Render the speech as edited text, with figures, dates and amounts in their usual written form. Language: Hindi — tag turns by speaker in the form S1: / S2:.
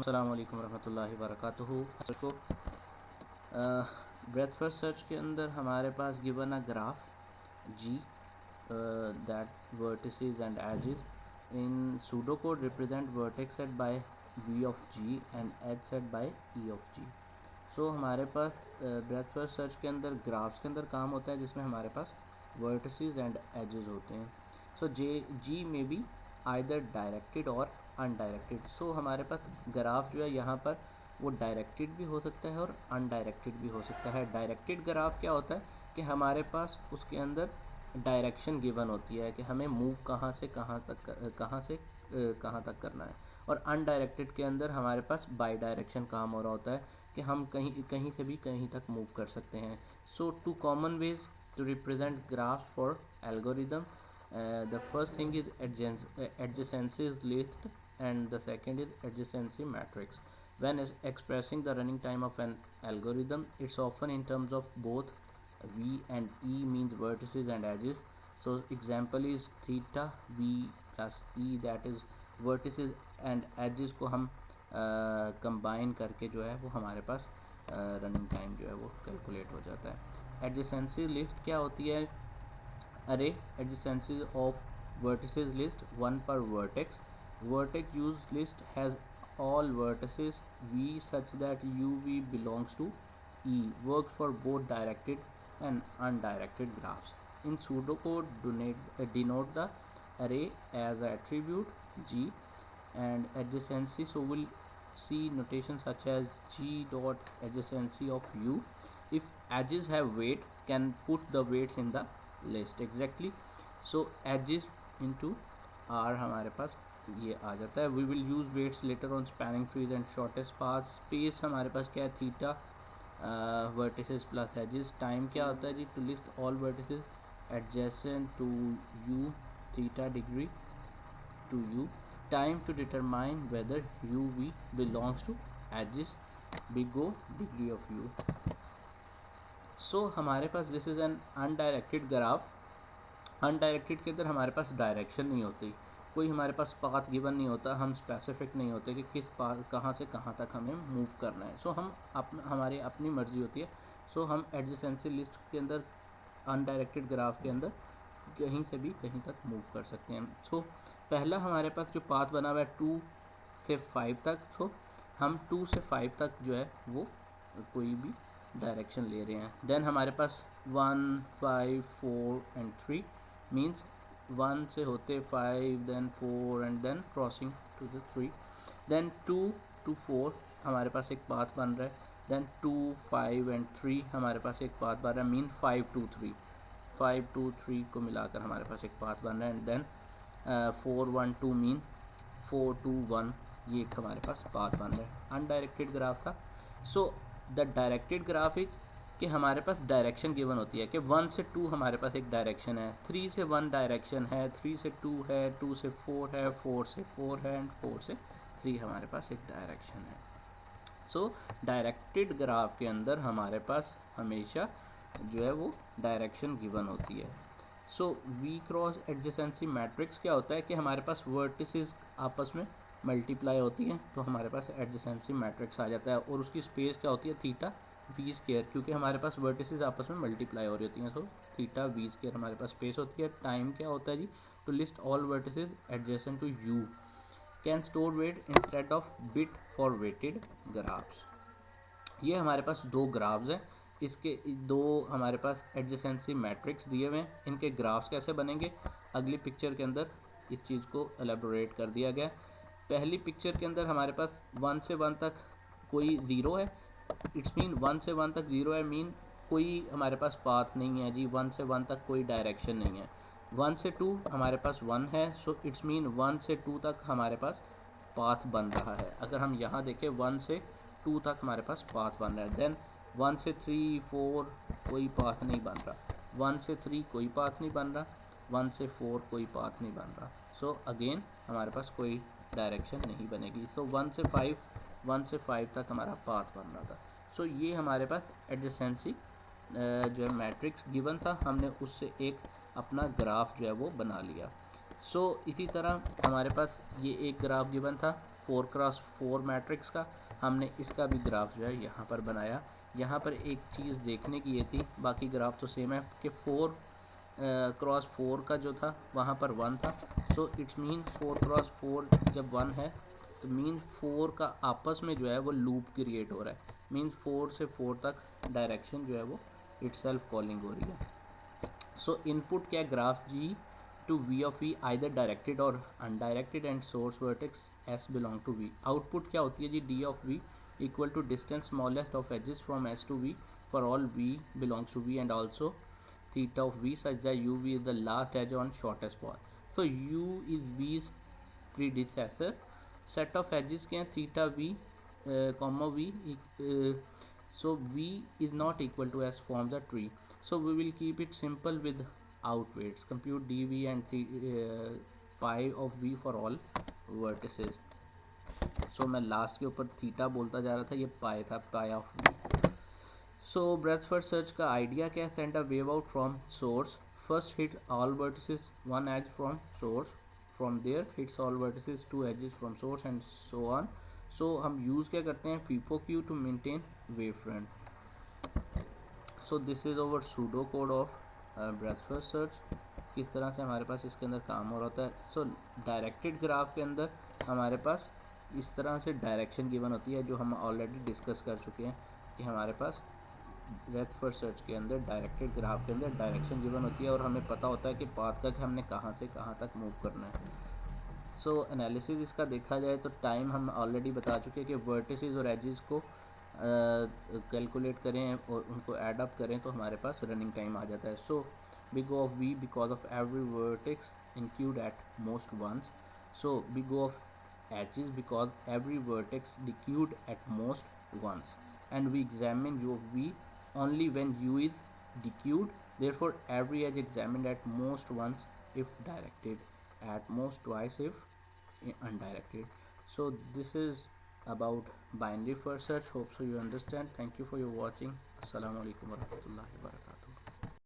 S1: अस्सलाम वालेकुम रहमतुल्लाहि वबरकातुहू। को ब्रेथ फर्स्ट सर्च के अंदर हमारे पास given a graph G that vertices and edges in pseudocode represent vertex set by V of G and edge set by E of G। सो हमारे पास ब्रेथ फर्स्ट सर्च के अंदर ग्राफ्स के अंदर काम होता है जिसमें हमारे पास वर्टिसेस एंड एजेस होते हैं। सो G में बी आइदर डायरेक्टेड और अनडायरेक्टेड। सो हमारे पास ग्राफ जो है यहाँ पर वो डायरेक्टेड भी हो सकता है और अनडायरेक्टेड भी हो सकता है। डायरेक्टेड ग्राफ क्या होता है कि हमारे पास उसके अंदर डायरेक्शन गिवन होती है कि हमें मूव कहाँ से कहाँ तक करना है, और अनडायरेक्टेड के अंदर हमारे पास बाई डायरेक्शन काम हो रहा होता है कि हम कहीं से भी कहीं तक मूव कर सकते हैं। So two common ways to represent graphs for algorithm. The first thing is adjacency list and the second is adjacency matrix. When expressing the running time of an algorithm, it's often in terms of both V and E, means vertices and edges. So example is theta V plus E, that is vertices and edges को हम combine करके जो है वो हमारे पास running time जो है वो calculate हो जाता है। Adjacency list क्या होती है? Array adjacencies of vertices list, one per vertex. Vertex use list has all vertices V such that UV belongs to E. Works for both directed and undirected graphs. In pseudocode, denote the array as an attribute G and adjacency. So we'll see notation such as G dot adjacency of U. If edges have weight, can put the weights in the list exactly. So edges into are हमारे पास ये आ जाता है। We will use weights later on spanning trees and shortest path. Space हमारे पास क्या है? Theta vertices plus edges. Time क्या होता है जी? To list all vertices adjacent to u, theta degree to u. Time to determine whether u v belongs to edges, big O degree of u. So हमारे पास this is an undirected graph. Undirected के अंदर हमारे पास डायरेक्शन नहीं होती, कोई हमारे पास पाथ गिवन नहीं होता, हम स्पेसिफिक नहीं होते कि किस पाथ कहाँ से कहाँ तक हमें मूव करना है। सो हम हमारी अपनी मर्जी होती है। सो हम एडजेसेंसी लिस्ट के अंदर अनडायरेक्टेड ग्राफ के अंदर कहीं से भी कहीं तक मूव कर सकते हैं। सो पहला हमारे पास जो पाथ बना हुआ है 2 से 5 तक, सो हम 2 से 5 तक जो है वो कोई भी डायरेक्शन ले रहे हैं। देन हमारे पास 1, 5, 4 एंड 3 मीन्स 1 से होते 5, then 4 and then crossing to the 3। Then 2 to 4 हमारे पास एक पाथ बन रहा है। देन 2, 5 एंड 3 हमारे पास एक पाथ बन रहा है, मीन 5 to 3, 5 to 3 को मिलाकर हमारे पास एक पाथ बन रहा है। एंड देन 4, 1, 2 मीन 4 to 1 ये एक हमारे पास पाथ बन रहा है। अनडायरेक्टेड ग्राफ था। सो द डायरेक्टेड ग्राफ कि हमारे पास डायरेक्शन गिवन होती है कि 1 से 2 हमारे पास एक डायरेक्शन है, 3 से 1 डायरेक्शन है, 3 से 2 है, 2 से 4 है, 4 से 4 है एंड 4 से 3 हमारे पास एक डायरेक्शन है। सो डायरेक्टेड ग्राफ के अंदर हमारे पास हमेशा जो है वो डायरेक्शन गिवन होती है। So we cross adjacency matrix क्या होता है कि हमारे पास वर्टिसेस आपस में मल्टीप्लाई होती हैं तो हमारे पास एडजेसेंसी मैट्रिक्स आ जाता है, और उसकी स्पेस क्या होती है? थीटा वी स्केयर, क्योंकि हमारे पास वर्टिसेस आपस में मल्टीप्लाई हो रही होती हैं। सो थीटा वी स्केयर हमारे पास स्पेस होती है। टाइम क्या होता है जी? To list all vertices adjacent to u. Can store weight instead of bit for weighted graphs. ये हमारे पास दो ग्राफ्स हैं, इसके दो हमारे पास एडजेसेंसी मैट्रिक्स दिए हुए हैं। इनके ग्राफ्स कैसे बनेंगे अगली पिक्चर के अंदर इस चीज़ को एलेबोरेट कर दिया गया। पहली पिक्चर के अंदर हमारे पास 1 से 1 तक कोई ज़ीरो है, इट्स मीन 1 से 1 तक ज़ीरो है, मीन कोई हमारे पास पाथ नहीं है जी। 1 से 1 तक कोई डायरेक्शन नहीं है। 1 से 2 हमारे पास 1 है, सो इट्स मीन 1 से 2 तक हमारे पास पाथ बन रहा है। अगर हम यहाँ देखें 1 से 2 तक हमारे पास पाथ बन रहा है। देन 1 से 3, 4 कोई पाथ नहीं बन रहा, 1 से 3 कोई पाथ नहीं बन रहा, 1 से 4 कोई पाथ नहीं बन रहा। सो अगेन हमारे पास कोई डायरेक्शन नहीं बनेगी। सो 1 से 5 तक हमारा पाथ बन रहा था। सो ये हमारे पास एडजेसेंसी जो है मैट्रिक्स गिवन था, हमने उससे एक अपना ग्राफ जो है वो बना लिया। सो इसी तरह हमारे पास ये एक ग्राफ गिवन था 4x4 मैट्रिक्स का, हमने इसका भी ग्राफ जो है यहाँ पर बनाया। यहाँ पर एक चीज़ देखने की ये थी, बाकी ग्राफ तो सेम है, कि 4x4 का जो था वहाँ पर 1 था। सो इट्स मीन 4x4 जब 1 है तो मीन 4 का आपस में जो है वो लूप क्रिएट हो रहा है। मीन 4 से 4 तक डायरेक्शन जो है वो इटसेल्फ कॉलिंग हो रही है। सो इनपुट क्या, graph ji to v of v either directed or undirected and source vertex s belong to v। Output क्या होती है जी, d of v equal to distance smallest of edges from s to v for all v belongs to v and also theta of v such that uv is the last edge on shortest path। so u is v's predecessor, set of edges के हैं theta v comma v, so v is not equal to s forms a tree। so we will keep it simple with outweights, compute dv and pi of v for all vertices। so मैं लास्ट के ऊपर थीटा बोलता जा रहा था, ये पाई था, pi of v। So breadth first search का आइडिया क्या है, send a wave out from source, first hit all vertices one edge from source, from there hits all vertices two edges from source and so on. So हम यूज़ क्या करते हैं, FIFO queue to maintain wave front. So this is our pseudo code of breadth first search, किस तरह से हमारे पास इसके अंदर काम हो रहा है। सो डायरेक्टेड ग्राफ के अंदर हमारे पास इस तरह से डायरेक्शन गिवन होती है, जो हम ऑलरेडी डिस्कस कर चुके हैं कि हमारे पास ब्रेथ फर्स्ट सर्च के अंदर डायरेक्टेड ग्राफ के अंदर डायरेक्शन गिवन होती है और हमें पता होता है कि पाथ का कि हमने कहाँ से कहाँ तक मूव करना है। सो एनालिसिस इसका देखा जाए तो टाइम हम ऑलरेडी बता चुके हैं कि वर्टिसेस और एजेस को कैलकुलेट करें और उनको ऐड अप करें तो हमारे पास रनिंग टाइम आ जाता है। सो big O of v because of every vertex include at most once। so big O of edges because every vertex decayed at most once, and we examine u of v only when u is decayed, therefore every edge examined at most once if directed, at most twice if undirected। so this is about binary first search, hope so you understand। thank you for your watching। assalamu alaikum warahmatullahi wabarakatuh।